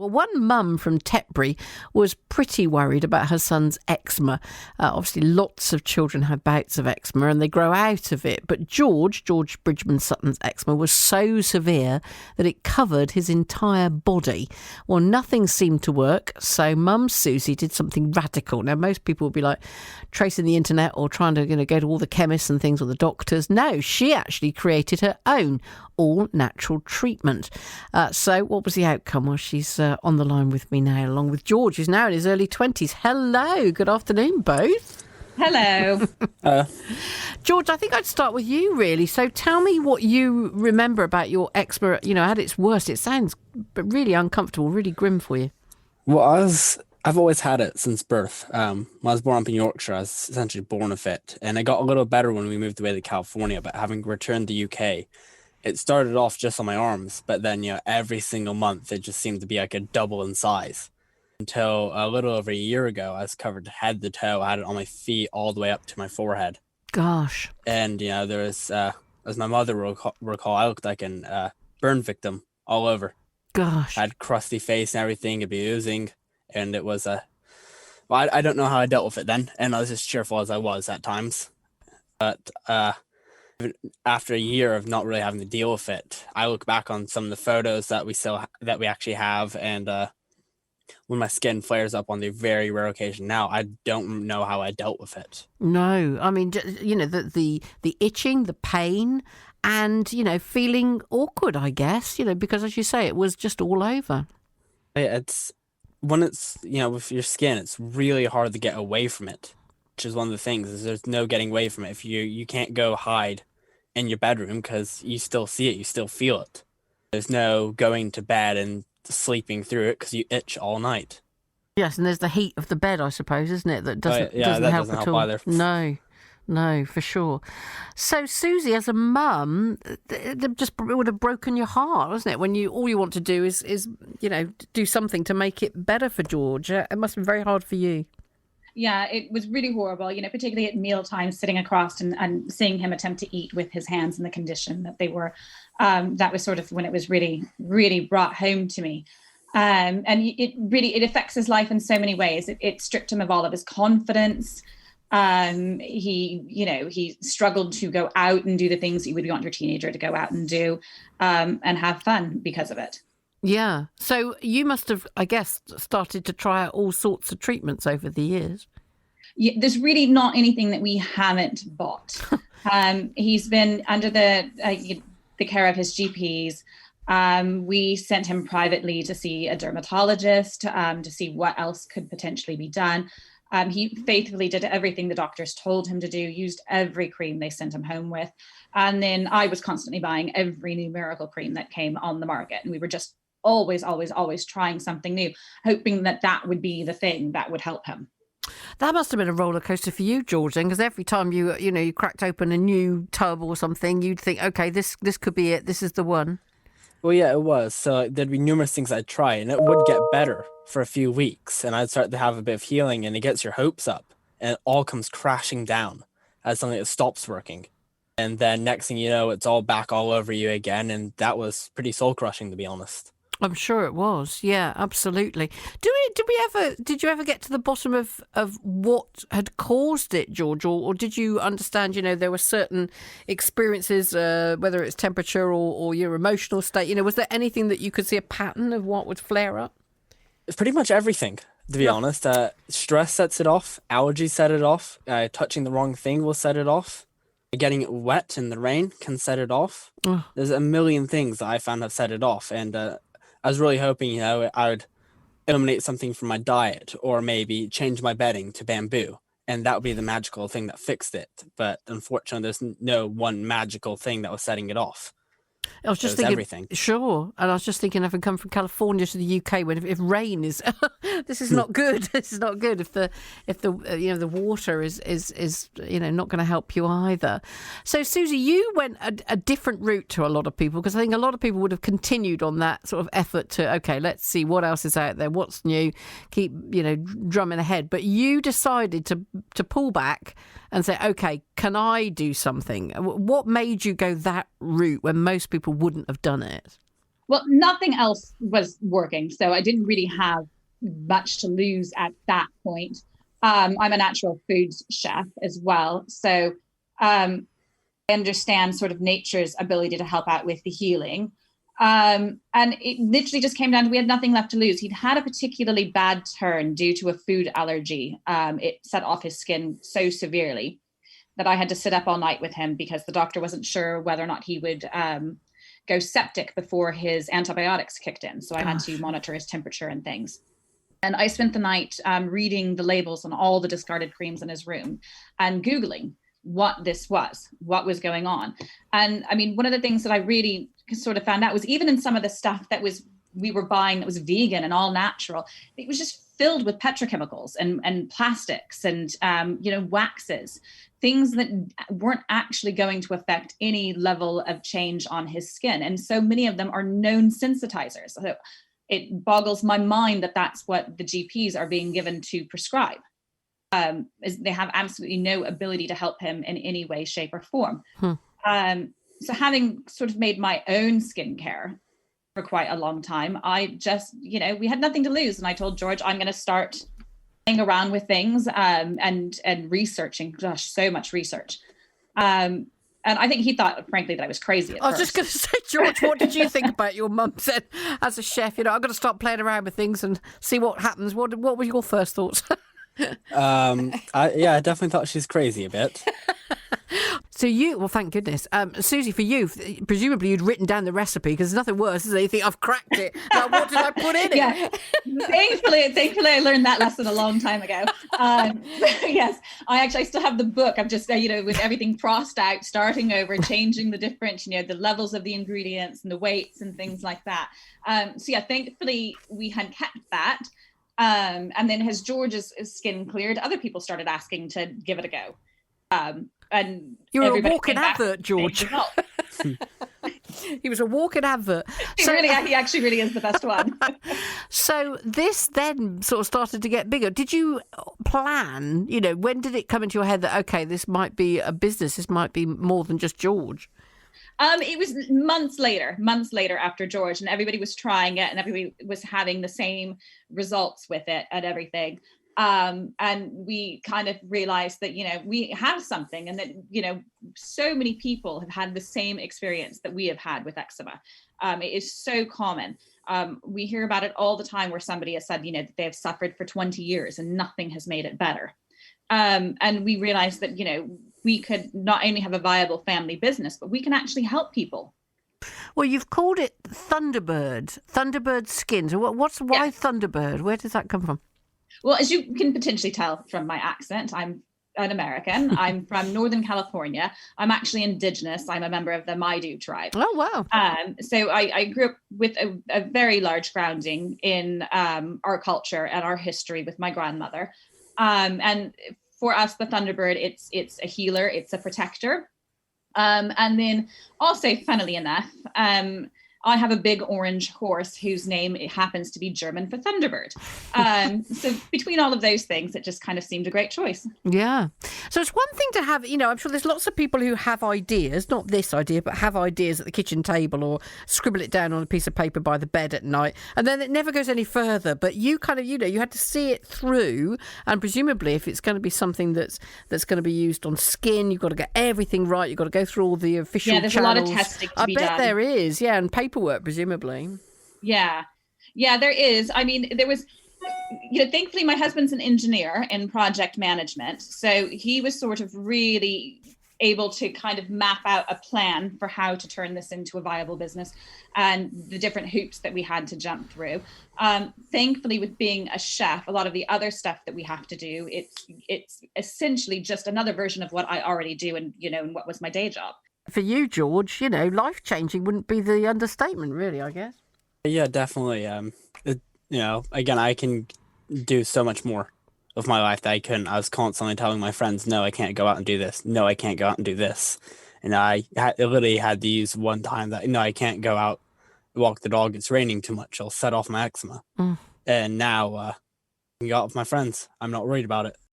Well, one mum from Tetbury was pretty worried about her son's eczema. Obviously, lots of children have bouts of eczema and they grow out of it. But George Bridgman Sutton's eczema was so severe that it covered his entire body. Well, nothing seemed to work, so Mum Susie did something radical. Now, most people would be like tracing the internet or trying to go to all the chemists and things or the doctors. No, she actually created her own all-natural treatment. So what was the outcome? Well, she's on the line with me now, along with George, who's now in his early 20s. Hello, good afternoon, both. Hello. George, I think I'd start with you, really. So tell me what you remember about your eczema, at its worst. It sounds really uncomfortable, really grim for you. Well, I've always had it since birth. When I was born up in Yorkshire, I was essentially born with it. And it got a little better when we moved away to California, but having returned to the UK, it started off just on my arms, but then, every single month it just seemed to be like a double in size. Until a little over a year ago, I was covered head to toe. I had it on my feet all the way up to my forehead. Gosh. And, there was, as my mother will recall, I looked like a burn victim all over. Gosh. I had crusty face and everything, it'd be oozing. And it was, I don't know how I dealt with it then. And I was as cheerful as I was at times. But, after a year of not really having to deal with it, I look back on some of the photos that we actually have, and when my skin flares up on the very rare occasion now, I don't know how I dealt with it. No, I mean, the itching, the pain, and feeling awkward, I guess, because as you say, it was just all over. It's when it's with your skin, it's really hard to get away from it. Which is one of the things, is there's no getting away from it. If you can't go hide in your bedroom because you still see it, you still feel it. There's no going to bed and sleeping through it because you itch all night. Yes, and there's the heat of the bed, I suppose, isn't it? That doesn't help at all. Either. No, for sure. So, Susie, as a mum, it would have broken your heart, wasn't it? When all you want to do is do something to make it better for George. It must have been very hard for you. Yeah, it was really horrible, particularly at mealtime, sitting across and seeing him attempt to eat with his hands in the condition that they were. That was sort of when it was really, really brought home to me. And it affects his life in so many ways. It stripped him of all of his confidence. He struggled to go out and do the things that you would want your teenager to go out and do and have fun because of it. Yeah. So you must have, I guess, started to try out all sorts of treatments over the years. Yeah, there's really not anything that we haven't bought. He's been under the care of his GPs. We sent him privately to see a dermatologist to see what else could potentially be done. He faithfully did everything the doctors told him to do, used every cream they sent him home with. And then I was constantly buying every new miracle cream that came on the market. And we were just always trying something new, hoping that would be the thing that would help him. That must have been a roller coaster for you, George, because every time you cracked open a new tub or something, you'd think, okay, this could be it. This is the one. Well, yeah, it was. So there'd be numerous things I'd try, and it would get better for a few weeks, and I'd start to have a bit of healing, and it gets your hopes up, and it all comes crashing down as something that stops working. And then next thing you know, it's all back all over you again, and that was pretty soul-crushing, to be honest. I'm sure it was. Yeah, absolutely. Did you ever get to the bottom of what had caused it, George, or did you understand, there were certain experiences, whether it's temperature or your emotional state, was there anything that you could see a pattern of what would flare up? Pretty much everything, to be honest. Stress sets it off. Allergies set it off. Touching the wrong thing will set it off. Getting it wet in the rain can set it off. There's a million things that I found have set it off, and I was really hoping, I would eliminate something from my diet or maybe change my bedding to bamboo. And that would be the magical thing that fixed it. But unfortunately, there's no one magical thing that was setting it off. I was just thinking, everything. Sure, and I was just thinking, having come from California to the UK, when if rain is, this is not good. This is not good. If the the water is not going to help you either. So Susie, you went a different route to a lot of people, because I think a lot of people would have continued on that sort of effort to, okay, let's see what else is out there, what's new, keep drumming ahead. But you decided to pull back and say, okay, can I do something? What made you go that route when most people wouldn't have done it? Well, nothing else was working, so I didn't really have much to lose at that point. I'm a natural foods chef as well, so I understand sort of nature's ability to help out with the healing. And it literally just came down to we had nothing left to lose. He'd had a particularly bad turn due to a food allergy. It set off his skin so severely that I had to sit up all night with him because the doctor wasn't sure whether or not he would go septic before his antibiotics kicked in. So I had to monitor his temperature and things. And I spent the night reading the labels on all the discarded creams in his room and Googling what this was, what was going on. And I mean, one of the things that I really sort of found out was even in some of the stuff that we were buying that was vegan and all natural, it was just filled with petrochemicals and plastics and waxes, things that weren't actually going to affect any level of change on his skin. And so many of them are known sensitizers. So it boggles my mind that that's what the GPs are being given to prescribe. They have absolutely no ability to help him in any way, shape, or form. So having sort of made my own skincare for quite a long time, I just, we had nothing to lose. And I told George, I'm going to start playing around with things and researching. Gosh, so much research. And I think he thought, frankly, that I was crazy at I was first. just going to say, George, what did you think about your mum said as a chef? I'm going to start playing around with things and see what happens. What were your first thoughts? I definitely thought she's crazy a bit. So well, thank goodness. Susie, for you, presumably you'd written down the recipe because there's nothing worse, is there? You think, I've cracked it. Now, what did I put in it? Yeah. Thankfully, I learned that lesson a long time ago. Yes, I still have the book. I'm just, with everything crossed out, starting over, changing the different, the levels of the ingredients and the weights and things like that. Thankfully, we had kept that. And then as George's skin cleared, other people started asking to give it a go. And you were a walking advert, George. He was a walking advert. He actually really is the best one. So this then sort of started to get bigger. Did you plan, when did it come into your head that, okay, this might be a business, this might be more than just George? It was months later after George, and everybody was trying it and everybody was having the same results with it and everything. And we kind of realized that, we have something and that, so many people have had the same experience that we have had with eczema. It is so common. We hear about it all the time where somebody has said, that they have suffered for 20 years and nothing has made it better. And we realized that, we could not only have a viable family business, but we can actually help people. Well, you've called it Thunderbird Skin. So why Thunderbird? Where does that come from? Well, as you can potentially tell from my accent, I'm an American. I'm from Northern California. I'm actually indigenous. I'm a member of the Maidu tribe. Oh, wow. So I grew up with a very large grounding in our culture and our history with my grandmother. And for us, the Thunderbird, it's a healer, it's a protector. And then also, funnily enough, I have a big orange horse whose name happens to be German for Thunderbird. So between all of those things, it just kind of seemed a great choice. Yeah. So it's one thing to have, I'm sure there's lots of people who have ideas, not this idea, but have ideas at the kitchen table or scribble it down on a piece of paper by the bed at night. And then it never goes any further. But you kind of, you had to see it through. And presumably if it's going to be something that's going to be used on skin, you've got to get everything right. You've got to go through all the official channels. Yeah, there's a lot of testing to be done. I bet there is. Yeah. And paperwork, presumably. Yeah, there is. I mean, there was, thankfully my husband's an engineer in project management. So he was sort of really able to kind of map out a plan for how to turn this into a viable business and the different hoops that we had to jump through. Thankfully, with being a chef, a lot of the other stuff that we have to do, it's essentially just another version of what I already do and, and what was my day job. For you, George, life-changing wouldn't be the understatement, really, I guess. Yeah, definitely. Again, I can do so much more of my life that I couldn't. I was constantly telling my friends, no, I can't go out and do this. No, I can't go out and do this. And I literally had to use one time that, no, I can't go out, walk the dog. It's raining too much. I'll set off my eczema. And now I can go out with my friends. I'm not worried about it.